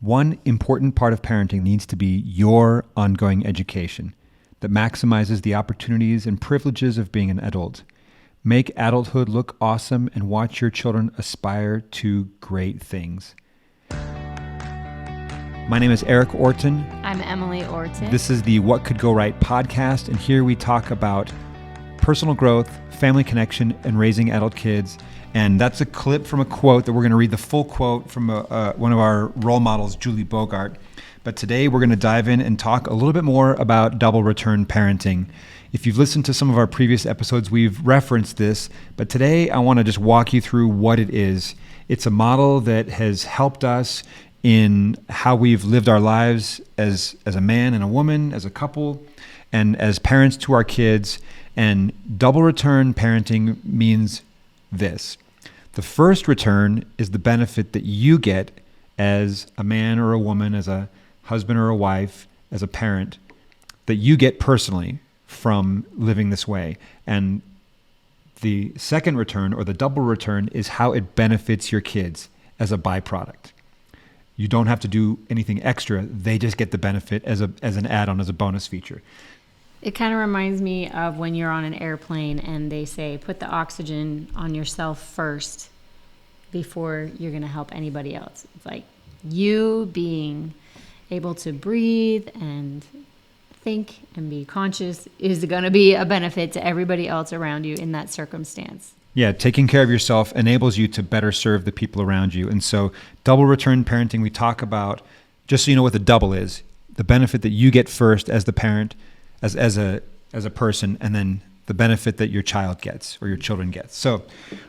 One important part of parenting needs to be your ongoing education that maximizes the opportunities and privileges of being an adult. Make adulthood look awesome and watch your children aspire to great things. My name is Eric Orton. I'm Emily Orton. This is the What Could Go Right podcast, and here we talk about personal growth, family connection, and raising adult kids. And that's a clip from a quote that we're going to read the full quote from one of our role models, Julie Bogart. But today we're going to dive in and talk a little bit more about double return parenting. If you've listened to some of our previous episodes, we've referenced this, but today I want to just walk you through what it is. It's a model that has helped us in how we've lived our lives as a man and a woman, as a couple, and as parents to our kids. And double return parenting means this. The first return is the benefit that you get as a man or a woman, as a husband or a wife, as a parent, that you get personally from living this way. And the second return, or the double return, is how it benefits your kids as a byproduct. You don't have to do anything extra. They just get the benefit as an add-on, as a bonus feature. It kind of reminds me of when you're on an airplane and they say, put the oxygen on yourself first before you're going to help anybody else. It's like you being able to breathe and think and be conscious is going to be a benefit to everybody else around you in that circumstance. Yeah, taking care of yourself enables you to better serve the people around you. And so double return parenting, we talk about, just so you know what the double is, the benefit that you get first as the parent, as a person, and then the benefit that your child gets or your children get. So,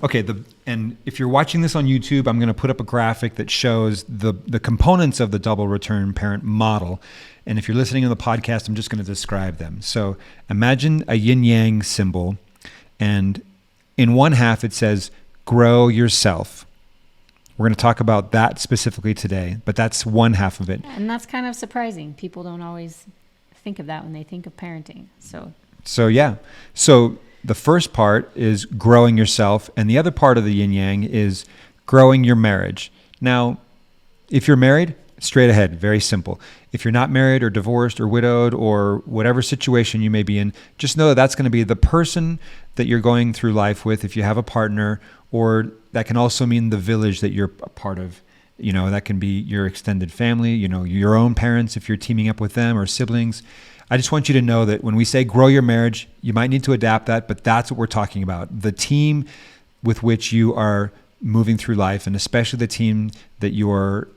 okay, and if you're watching this on YouTube, I'm going to put up a graphic that shows the components of the double return parent model. And if you're listening on the podcast, I'm just going to describe them. So imagine a yin-yang symbol, and in one half it says, grow yourself. We're going to talk about that specifically today, but that's one half of it. And that's kind of surprising. People don't always think of that when they think of parenting. So yeah. So the first part is growing yourself, and the other part of the yin-yang is growing your marriage. Now, if you're married, straight ahead, very simple. If you're not married or divorced or widowed or whatever situation you may be in, just know that that's going to be the person that you're going through life with if you have a partner, or that can also mean the village that you're a part of. You know, that can be your extended family, you know, your own parents if you're teaming up with them, or siblings. I just want you to know that when we say grow your marriage, you might need to adapt that, but that's what we're talking about. The team with which you are moving through life, and especially the team that you are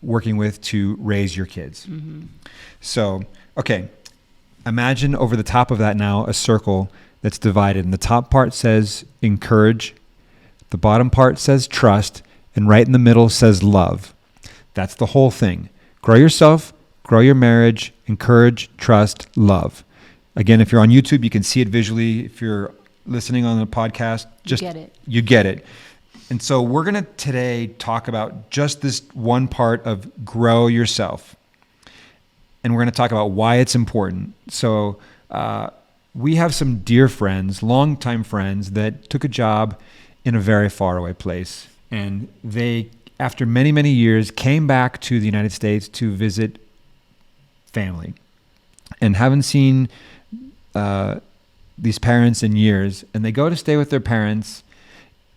working with to raise your kids. Mm-hmm. So, okay, imagine over the top of that now a circle that's divided. And the top part says encourage, the bottom part says trust, and right in the middle says love. That's the whole thing. Grow yourself, grow your marriage, encourage, trust, love. Again, if you're on YouTube, you can see it visually. If you're listening on the podcast, you get it. And so we're going to today talk about just this one part of grow yourself. And we're going to talk about why it's important. So we have some dear friends, longtime friends, that took a job in a very faraway place. And they, after many, many years, came back to the United States to visit family, and haven't seen these parents in years. And they go to stay with their parents,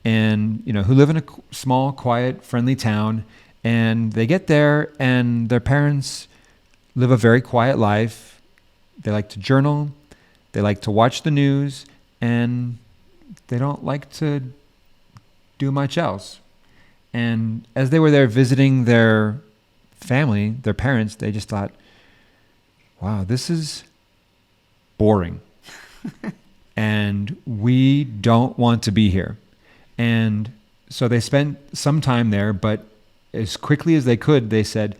and who live in a small, quiet, friendly town. And they get there, and their parents live a very quiet life. They like to journal, they like to watch the news, and they don't like to do much else. And as they were there visiting their family, their parents, they just thought, wow, this is boring. And we don't want to be here. And so they spent some time there, but as quickly as they could, they said,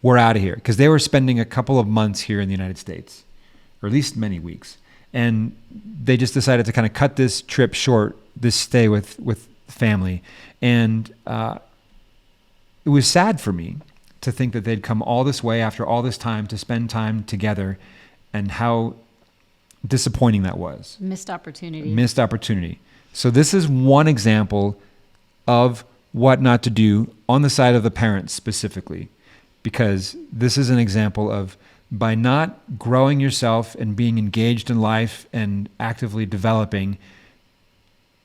we're out of here. Because they were spending a couple of months here in the United States, or at least many weeks. And they just decided to kind of cut this trip short, this stay with family. And it was sad for me to think that they'd come all this way after all this time to spend time together, and how disappointing that was. Missed opportunity. So this is one example of what not to do on the side of the parents specifically. because this is an example of, by not growing yourself and being engaged in life and actively developing,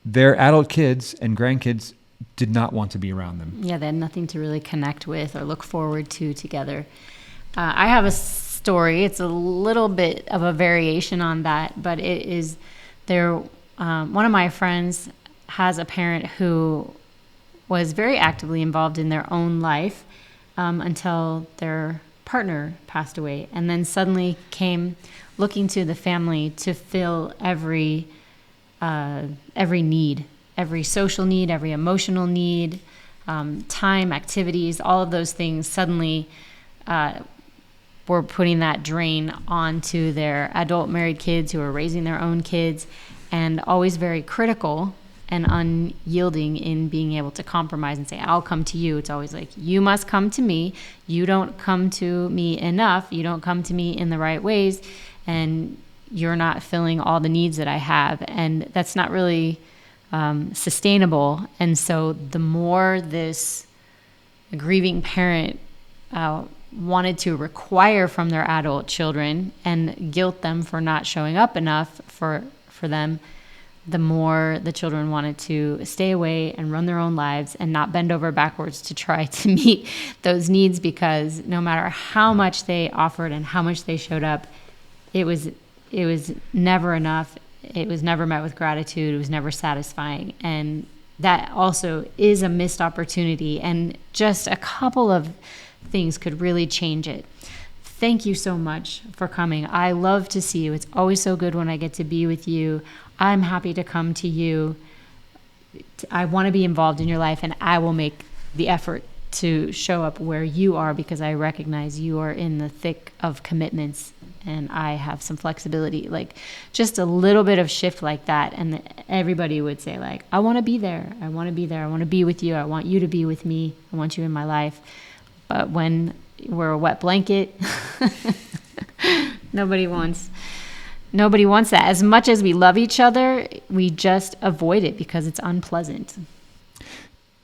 their adult kids and grandkids did not want to be around them. Yeah, they had nothing to really connect with or look forward to together. I have a story. It's a little bit of a variation on that, but it is there. One of my friends has a parent who was very actively involved in their own life until their partner passed away, and then suddenly came looking to the family to fill every need, every social need, every emotional need, time, activities, all of those things suddenly were putting that drain onto their adult married kids who are raising their own kids, and always very critical and unyielding in being able to compromise and say, I'll come to you. It's always like, you must come to me. You don't come to me enough. You don't come to me in the right ways. And you're not filling all the needs that I have. And that's not really sustainable. And so the more this grieving parent wanted to require from their adult children and guilt them for not showing up enough for them, the more the children wanted to stay away and run their own lives and not bend over backwards to try to meet those needs, because no matter how much they offered and how much they showed up, it was never enough. It was never met with gratitude. It was never satisfying. And that also is a missed opportunity. And just a couple of things could really change it. Thank you so much for coming. I love to see you. It's always so good when I get to be with you. I'm happy to come to you. I want to be involved in your life, and I will make the effort to show up where you are, because I recognize you are in the thick of commitments and I have some flexibility. Like just a little bit of shift like that, and everybody would say like, I want to be there. I want to be there. I want to be with you. I want you to be with me. I want you in my life. But when we're a wet blanket, nobody wants that. As much as we love each other, we just avoid it because it's unpleasant.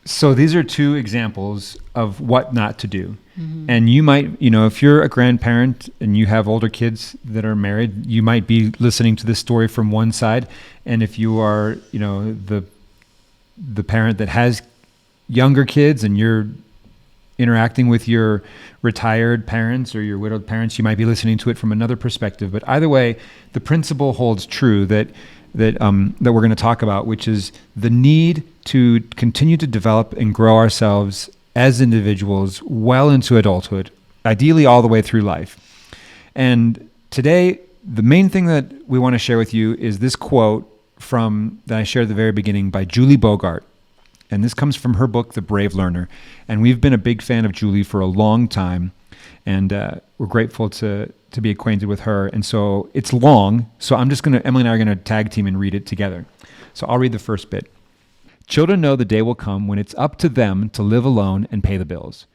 So these are two examples of what not to do. Mm-hmm. And you might, if you're a grandparent and you have older kids that are married, you might be listening to this story from one side. And if you are, the parent that has younger kids and you're interacting with your retired parents or your widowed parents, you might be listening to it from another perspective. But either way, the principle holds true that we're going to talk about, which is the need to continue to develop and grow ourselves as individuals well into adulthood, ideally all the way through life. And today, the main thing that we want to share with you is this quote that I shared at the very beginning by Julie Bogart. And this comes from her book, The Brave Learner. And we've been a big fan of Julie for a long time. And we're grateful to be acquainted with her. And so it's long. So Emily and I are going to tag team and read it together. So I'll read the first bit. Children know the day will come when it's up to them to live alone and pay the bills.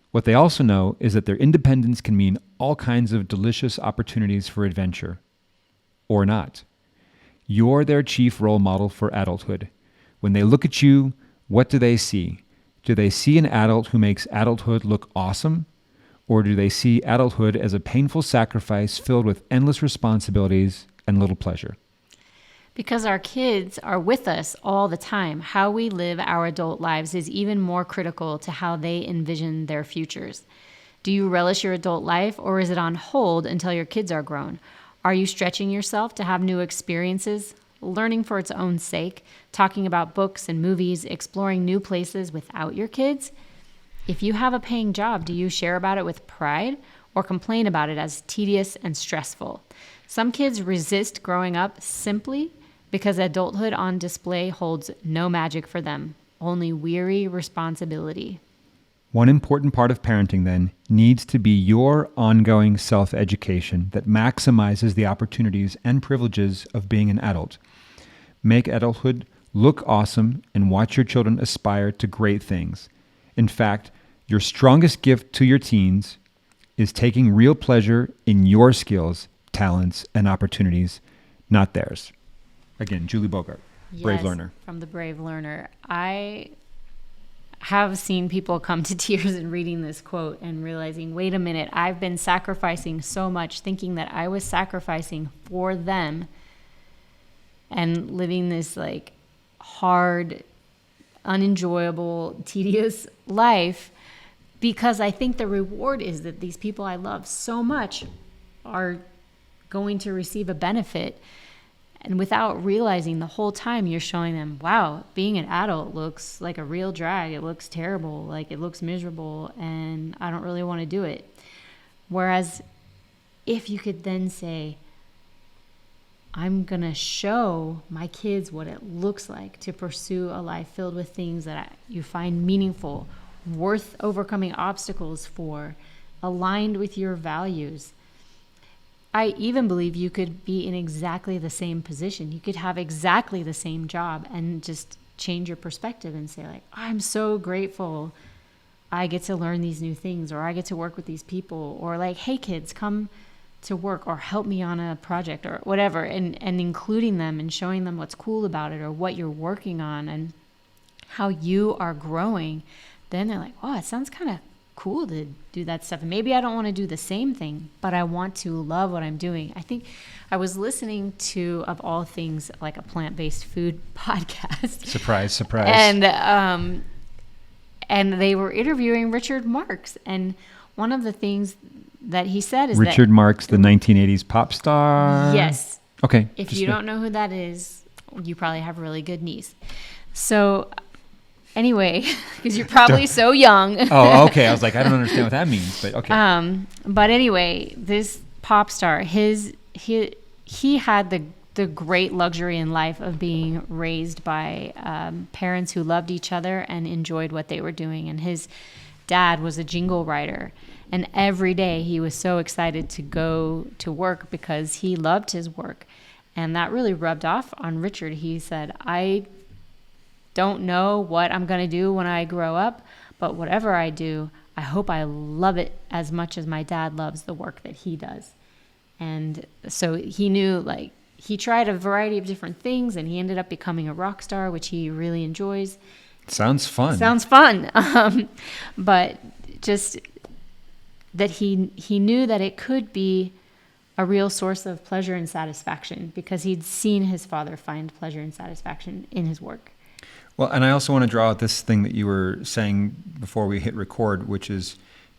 What they also know is that their independence can mean all kinds of delicious opportunities for adventure. Or not. You're their chief role model for adulthood. When they look at you, what do they see? Do they see an adult who makes adulthood look awesome? Or do they see adulthood as a painful sacrifice filled with endless responsibilities and little pleasure? Because our kids are with us all the time, how we live our adult lives is even more critical to how they envision their futures. Do you relish your adult life, or is it on hold until your kids are grown? Are you stretching yourself to have new experiences, learning for its own sake, talking about books and movies, exploring new places without your kids? If you have a paying job, do you share about it with pride or complain about it as tedious and stressful? Some kids resist growing up simply because adulthood on display holds no magic for them, only weary responsibility. One important part of parenting, then, needs to be your ongoing self-education that maximizes the opportunities and privileges of being an adult. Make adulthood look awesome and watch your children aspire to great things. In fact, your strongest gift to your teens is taking real pleasure in your skills, talents, and opportunities, not theirs. Again, Julie Bogart, Brave Learner. From The Brave Learner. I have seen people come to tears in reading this quote and realizing, wait a minute, I've been sacrificing so much, thinking that I was sacrificing for them and living this like hard, unenjoyable, tedious life because I think the reward is that these people I love so much are going to receive a benefit. And without realizing the whole time, you're showing them, wow, being an adult looks like a real drag. It looks terrible. Like, it looks miserable, and I don't really want to do it. Whereas if you could then say, I'm going to show my kids what it looks like to pursue a life filled with things that you find meaningful, worth overcoming obstacles for, aligned with your values. I even believe you could be in exactly the same position. You could have exactly the same job and just change your perspective and say, like, I'm so grateful I get to learn these new things, or I get to work with these people, or like, hey kids, come to work or help me on a project or whatever, and including them and showing them what's cool about it or what you're working on and how you are growing. Then they're like, oh, it sounds kind of cool to do that stuff. And maybe I don't want to do the same thing, but I want to love what I'm doing. I think I was listening to, of all things, like a plant-based food podcast. Surprise. And they were interviewing Richard Marx. And one of the things that he said is Richard Marx, the 1980s pop star. Yes. Okay. If you don't know who that is, you probably have really good knees. So anyway, because you're probably so young. Oh, okay. I was like, I don't understand what that means, but okay. But anyway, this pop star, he had the great luxury in life of being raised by parents who loved each other and enjoyed what they were doing. And his dad was a jingle writer. And every day he was so excited to go to work because he loved his work. And that really rubbed off on Richard. He said, I don't know what I'm going to do when I grow up, but whatever I do, I hope I love it as much as my dad loves the work that he does. And so he knew, like, he tried a variety of different things, and he ended up becoming a rock star, which he really enjoys. Sounds fun. But just that he knew that it could be a real source of pleasure and satisfaction because he'd seen his father find pleasure and satisfaction in his work. Well, and I also want to draw out this thing that you were saying before we hit record, which is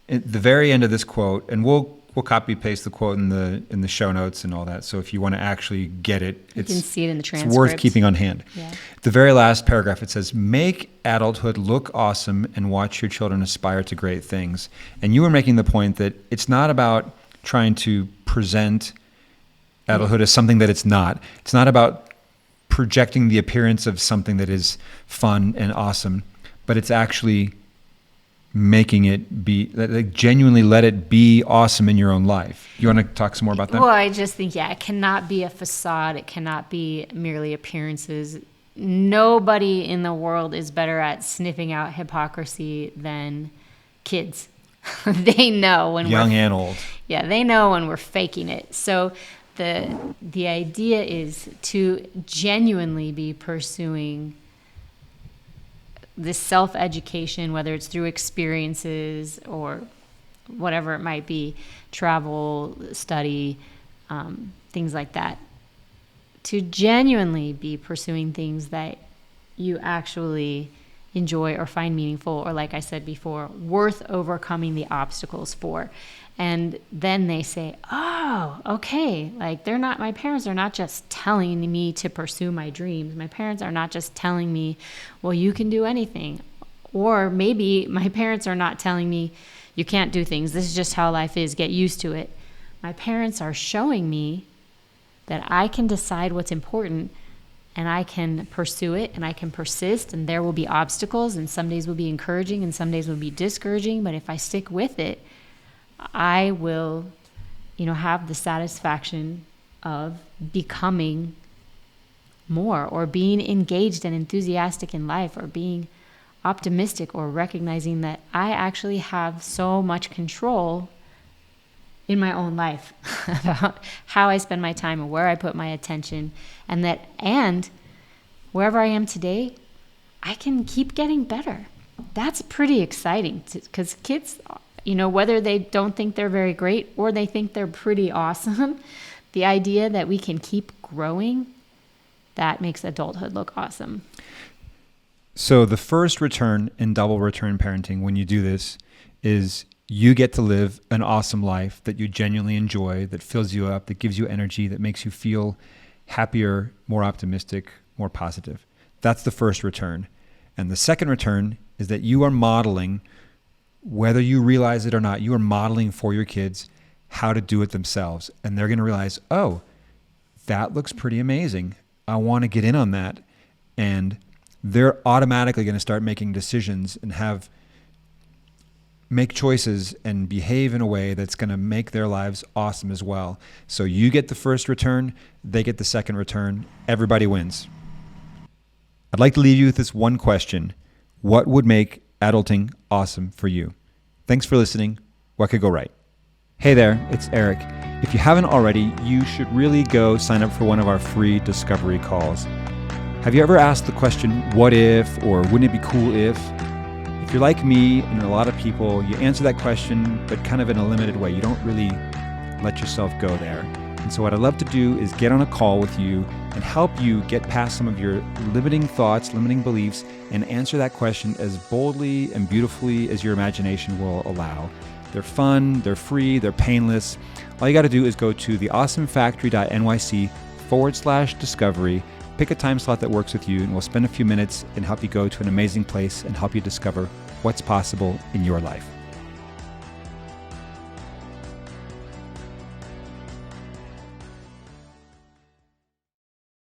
at the very end of this quote, and we'll copy paste the quote in the show notes and all that. So if you want to actually get it, you can see it in the transcript. It's worth keeping on hand. Yeah. The very last paragraph, it says, "Make adulthood look awesome and watch your children aspire to great things." And you were making the point that it's not about trying to present adulthood as something that it's not. It's not about projecting the appearance of something that is fun and awesome, but it's actually making it be, like, genuinely let it be awesome in your own life. You want to talk some more about that? Well, I just think, it cannot be a facade. It cannot be merely appearances. Nobody in the world is better at sniffing out hypocrisy than kids. They know when young and old. Yeah, they know when we're faking it. So the idea is to genuinely be pursuing this self-education, whether it's through experiences or whatever it might be, travel, study, things like that. To genuinely be pursuing things that you actually enjoy or find meaningful, or, like I said before, worth overcoming the obstacles for. And then they say, oh, okay, like my parents are not just telling me to pursue my dreams. My parents are not just telling me, well, you can do anything. Or maybe my parents are not telling me, you can't do things. This is just how life is. Get used to it. My parents are showing me that I can decide what's important and I can pursue it and I can persist, and there will be obstacles, and some days will be encouraging and some days will be discouraging. But if I stick with it, I will, have the satisfaction of becoming more, or being engaged and enthusiastic in life, or being optimistic, or recognizing that I actually have so much control in my own life about how I spend my time and where I put my attention, and wherever I am today, I can keep getting better. that's pretty exciting because kids, whether they don't think they're very great or they think they're pretty awesome, the idea that we can keep growing, that makes adulthood look awesome. So the first return in double return parenting, when you do this, is you get to live an awesome life that you genuinely enjoy, that fills you up, that gives you energy, that makes you feel happier, more optimistic, more positive. That's the first return. And the second return is that you are modeling, whether you realize it or not, you are modeling for your kids how to do it themselves. And they're going to realize, oh, that looks pretty amazing. I want to get in on that. And they're automatically going to start making decisions and make choices and behave in a way that's going to make their lives awesome as well. So you get the first return, they get the second return, everybody wins. I'd like to leave you with this one question. What would make adulting awesome for you? Thanks for listening. What could go right? Hey there, it's Eric. If you haven't already, you should really go sign up for one of our free discovery calls. Have you ever asked the question, what if, or wouldn't it be cool if? If you're like me and a lot of people, you answer that question, but kind of in a limited way. You don't really let yourself go there. And so what I'd love to do is get on a call with you and help you get past some of your limiting thoughts, limiting beliefs, and answer that question as boldly and beautifully as your imagination will allow. They're fun, they're free, they're painless. All you got to do is go to theawesomefactory.nyc/discovery, pick a time slot that works with you, and we'll spend a few minutes and help you go to an amazing place and help you discover what's possible in your life.